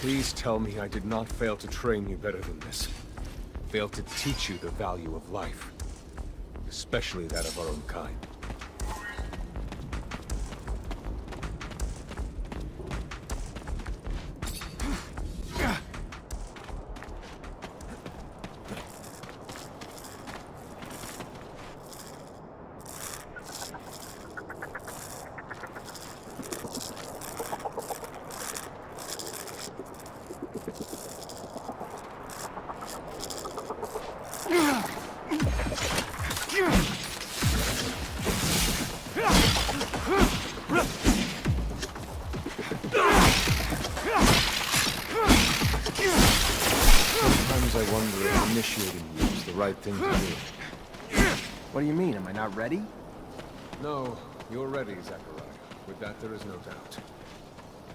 Please tell me I did not fail to train you better than this. Fail to teach you the value of life. Especially that of our own kind. I wonder if initiating you is the right thing to do. What do you mean? Am I not ready? No, you're ready, Zachariah. With that, there is no doubt.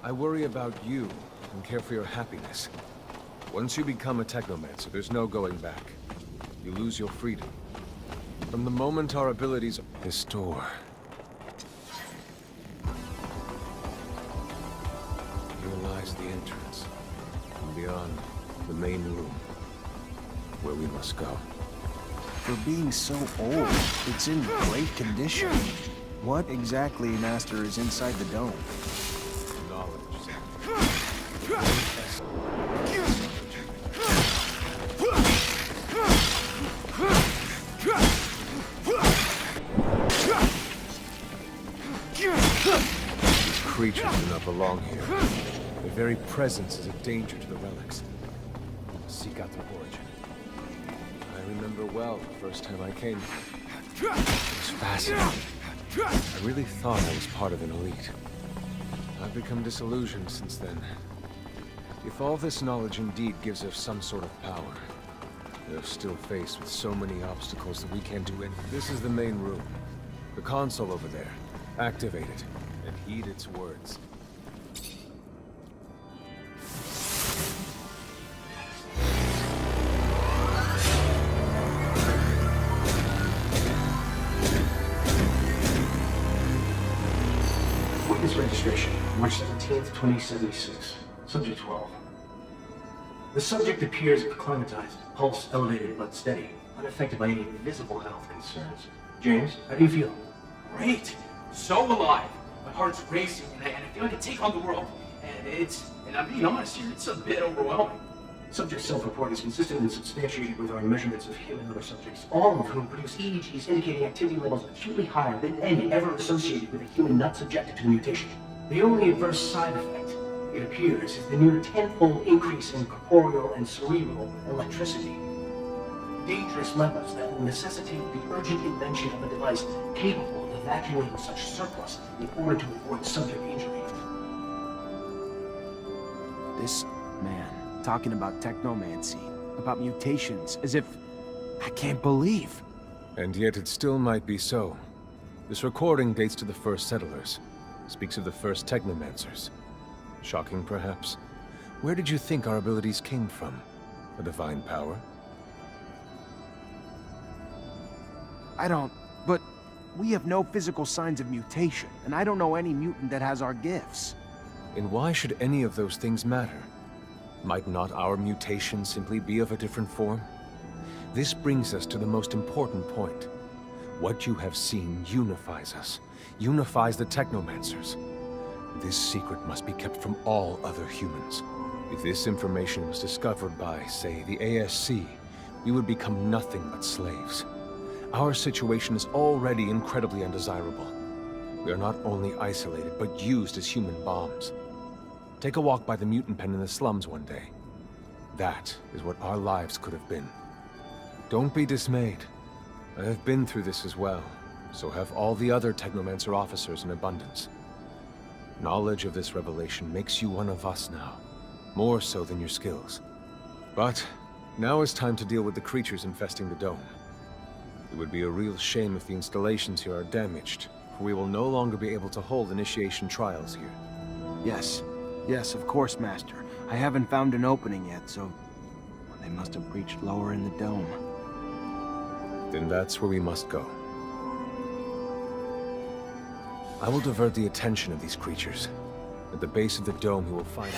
I worry about you and care for your happiness. Once you become a Technomancer, there's no going back. You lose your freedom. From the moment our abilities... This door... Here lies the entrance. And beyond, the main room. Where we must go. For being so old, it's in great condition. What exactly, Master, is inside the dome? Knowledge. These creatures do not belong here. Their very presence is a danger to the relics. Seek out their origin. I remember well the first time I came here. It was fascinating. I really thought I was part of an elite. I've become disillusioned since then. If all this knowledge indeed gives us some sort of power, we're still faced with so many obstacles that we can't do anything. This is the main room. The console over there. Activate it, and heed its words. Witness registration, March 17th, 2076. Subject 12. The subject appears acclimatized, pulse elevated but steady, unaffected by any visible health concerns. James, how do you feel? Great! So alive! My heart's racing and I feel like I can take on the world. And I'm being honest here, it's a bit overwhelming. Subject self-report is consistent and substantiated with our measurements of him and other subjects, all of whom produce EEGs indicating activity levels acutely higher than any ever associated with a human not subjected to the mutation. The only adverse side effect, it appears, is the near tenfold increase in corporeal and cerebral electricity. Dangerous levels that will necessitate the urgent invention of a device capable of evacuating such surplus in order to avoid subject injury. This man talking about technomancy, about mutations, as if... I can't believe. And yet it still might be so. This recording dates to the first settlers. Speaks of the first Technomancers. Shocking, perhaps? Where did you think our abilities came from? A divine power? I don't... But we have no physical signs of mutation, and I don't know any mutant that has our gifts. And why should any of those things matter? Might not our mutation simply be of a different form? This brings us to the most important point. What you have seen unifies us, unifies the Technomancers. This secret must be kept from all other humans. If this information was discovered by, say, the ASC, we would become nothing but slaves. Our situation is already incredibly undesirable. We are not only isolated, but used as human bombs. Take a walk by the mutant pen in the slums one day. That is what our lives could have been. Don't be dismayed. I have been through this as well, so have all the other Technomancer officers in abundance. Knowledge of this revelation makes you one of us now, more so than your skills. But now is time to deal with the creatures infesting the dome. It would be a real shame if the installations here are damaged, for we will no longer be able to hold initiation trials here. Yes. Yes, of course, Master. I haven't found an opening yet, so... They must have breached lower in the dome. Then that's where we must go. I will divert the attention of these creatures. At the base of the dome, you will find...